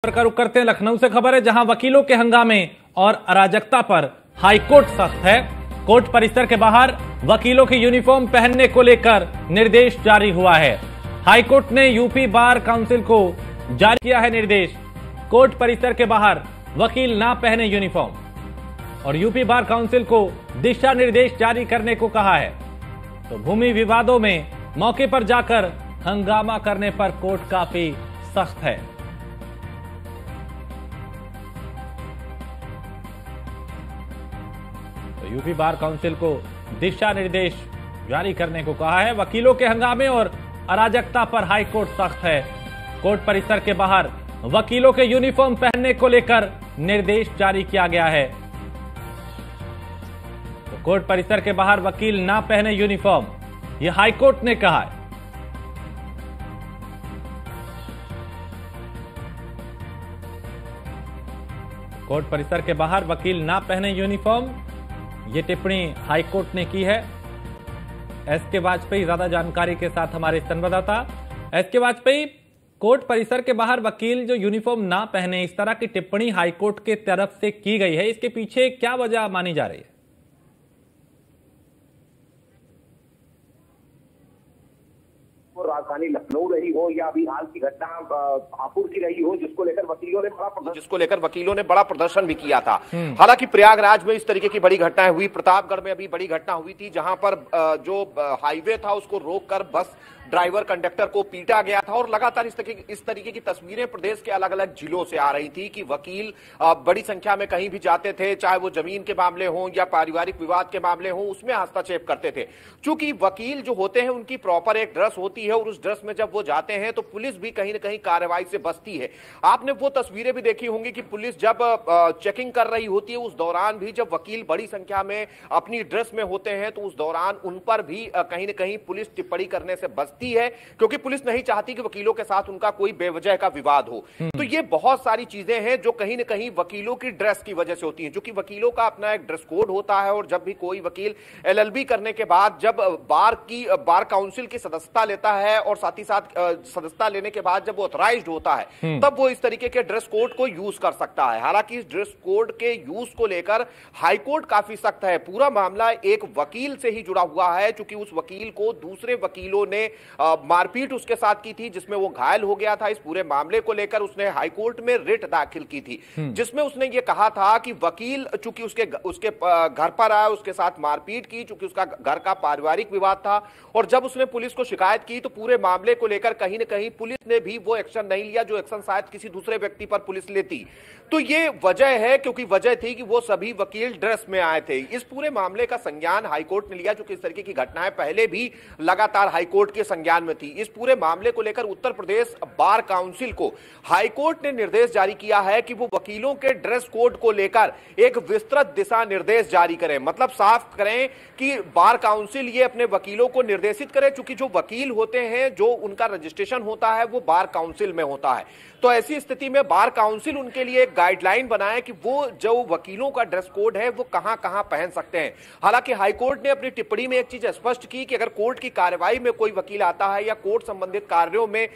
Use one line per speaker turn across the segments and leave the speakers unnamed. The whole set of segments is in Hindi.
का रुख करते हैं। लखनऊ से खबर है, जहां वकीलों के हंगामे और अराजकता पर हाईकोर्ट सख्त है। कोर्ट परिसर के बाहर वकीलों की यूनिफॉर्म पहनने को लेकर निर्देश जारी हुआ है। हाईकोर्ट ने यूपी बार काउंसिल को जारी किया है निर्देश। कोर्ट परिसर के बाहर वकील ना पहने यूनिफॉर्म और यूपी बार काउंसिल को दिशा निर्देश जारी करने को कहा है। तो भूमि विवादों में मौके पर जाकर हंगामा करने पर कोर्ट काफी सख्त है। तो यूपी बार काउंसिल को दिशा निर्देश जारी करने को कहा है। वकीलों के हंगामे और अराजकता पर हाईकोर्ट सख्त है। कोर्ट परिसर के बाहर वकीलों के यूनिफॉर्म पहनने को लेकर निर्देश जारी किया गया है। तो कोर्ट परिसर के बाहर वकील ना पहने यूनिफॉर्म, यह हाईकोर्ट ने कहा है। कोर्ट परिसर के बाहर वकील ना पहने यूनिफॉर्म, ये टिप्पणी हाईकोर्ट ने की है। एसके वाजपेयी ज्यादा जानकारी के साथ हमारे संवाददाता। एसके वाजपेयी, कोर्ट परिसर के बाहर वकील जो यूनिफॉर्म ना पहने, इस तरह की टिप्पणी हाईकोर्ट के तरफ से की गई है, इसके पीछे क्या वजह मानी जा रही है?
राजधानी लखनऊ रही हो या अभी हाल की घटना हापुड़ की रही हो, जिसको लेकर वकीलों ने बड़ा प्रदर्शन भी किया था। हालांकि प्रयागराज में इस तरीके की बड़ी घटनाएं हुई, प्रतापगढ़ में अभी बड़ी घटना हुई थी, जहां पर जो हाईवे था उसको रोककर बस ड्राइवर कंडक्टर को पीटा गया था। और लगातार इस तरीके की तस्वीरें प्रदेश के अलग अलग जिलों से आ रही थी कि वकील बड़ी संख्या में कहीं भी जाते थे, चाहे वो जमीन के मामले हों या पारिवारिक विवाद के मामले हों, उसमें हस्तक्षेप करते थे। चूंकि वकील जो होते हैं उनकी प्रॉपर एक ड्रेस होती है और उस ड्रेस में जब वो जाते हैं तो पुलिस भी कहीं ना कहीं कार्रवाई से बचती है। आपने वो तस्वीरें भी देखी होंगी कि पुलिस जब चेकिंग कर रही होती है, उस दौरान भी जब वकील बड़ी संख्या में अपनी ड्रेस में होते हैं तो उस दौरान उन पर भी कहीं ना कहीं पुलिस टिप्पणी करने से बचती है, क्योंकि पुलिस नहीं चाहती कि वकीलों के साथ उनका कोई बेवजह का विवाद हो। तो ये बहुत सारी चीजें हैं जो कहीं ना कहीं वकीलों की ड्रेस की वजह से होती हैं, क्योंकि वकीलों का अपना एक ड्रेस कोड होता है। और जब भी कोई वकील एलएलबी करने के बाद जब बार काउंसिल की सदस्यता लेता है और साथ ही साथ सदस्यता लेने के बाद जब वो ऑथराइज्ड होता है, तब वो इस तरीके के ड्रेस कोड को यूज कर सकता है। हालांकि इस ड्रेस कोड के यूज को लेकर हाईकोर्ट काफी सख्त है। पूरा मामला एक वकील से ही जुड़ा हुआ है, क्योंकि उस वकील को दूसरे वकीलों ने मारपीट उसके साथ की थी, जिसमें वो घायल हो गया था। इस पूरे मामले को लेकर उसने हाईकोर्ट में रिट दाखिल की थी, जिसमें उसने ये कहा था कि वकील चूंकि उसके घर पर आया, उसके साथ मारपीट की, चूंकि उसका घर का पारिवारिक विवाद था। और जब उसने पुलिस को शिकायत की तो पूरे मामले को लेकर कहीं ना कहीं पुलिस ने भी वो एक्शन नहीं लिया जो एक्शन शायद किसी दूसरे व्यक्ति पर पुलिस लेती। तो ये वजह है, क्योंकि वजह थी कि वो सभी वकील ड्रेस में आए थे। इस पूरे मामले का संज्ञान हाईकोर्ट ने लिया, क्योंकि इस तरीके की घटनाएं पहले भी लगातार हाईकोर्ट के संज्ञान में थी। इस पूरे मामले को लेकर उत्तर प्रदेश बार काउंसिल को हाईकोर्ट ने निर्देश जारी किया है कि वो वकीलों के ड्रेस कोड को लेकर एक विस्तृत दिशा निर्देश जारी करें। मतलब साफ करें कि बार काउंसिल ये अपने वकीलों को निर्देशित करे, क्योंकि जो वकील होते हैं, जो उनका रजिस्ट्रेशन होता है वो बार काउंसिल में होता है। तो ऐसी स्थिति में बार काउंसिल उनके लिए एक गाइडलाइन बनाए कि वो जो वकीलों का ड्रेस कोड है वो कहां कहां पहन सकते हैं। हालांकि हाईकोर्ट ने अपनी टिप्पणी में एक चीज स्पष्ट की कि अगर कोर्ट की कार्रवाई में कोई वकील आता है या कोर्ट संबंधित कार्यों में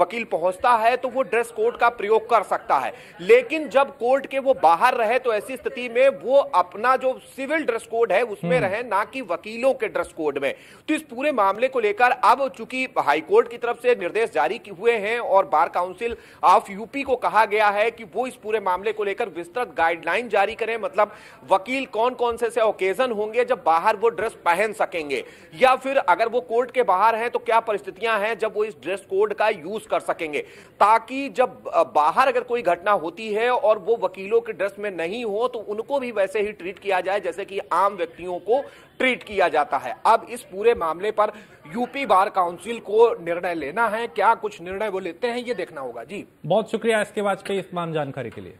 वकील पहुंचता है तो वो ड्रेस कोड का प्रयोग कर सकता है, लेकिन जब कोर्ट के वो बाहर रहे तो ऐसी स्थिति में वो अपना जो सिविल ड्रेस कोड है उसमें रहे, ना कि वकीलों के ड्रेस कोड में। तो इस पूरे मामले को लेकर अब चूंकि हाईकोर्ट की तरफ से निर्देश जारी हुए हैं और बार काउंसिल ऑफ यूपी को कहा गया है कि वो इस पूरे मामले को लेकर विस्तृत गाइडलाइन जारी करें। मतलब वकील कौन कौन से ओकेजन होंगे जब बाहर वो ड्रेस पहन सकेंगे, या फिर अगर वो कोर्ट के बाहर हैं तो क्या परिस्थितियां हैं जब वो इस ड्रेस कोड का यूज कर सकेंगे, ताकि जब बाहर अगर कोई घटना होती है और वो वकीलों के ड्रेस में नहीं हो तो उनको भी वैसे ही ट्रीट किया जाए जैसे कि आम व्यक्तियों को ट्रीट किया जाता है। अब इस पूरे मामले पर यूपी बार काउंसिल को निर्णय लेना है। क्या कुछ निर्णय वो लेते हैं ये देखना होगा। जी
बहुत शुक्रिया इसके वाजपेयी इस तमाम जानकारी के लिए।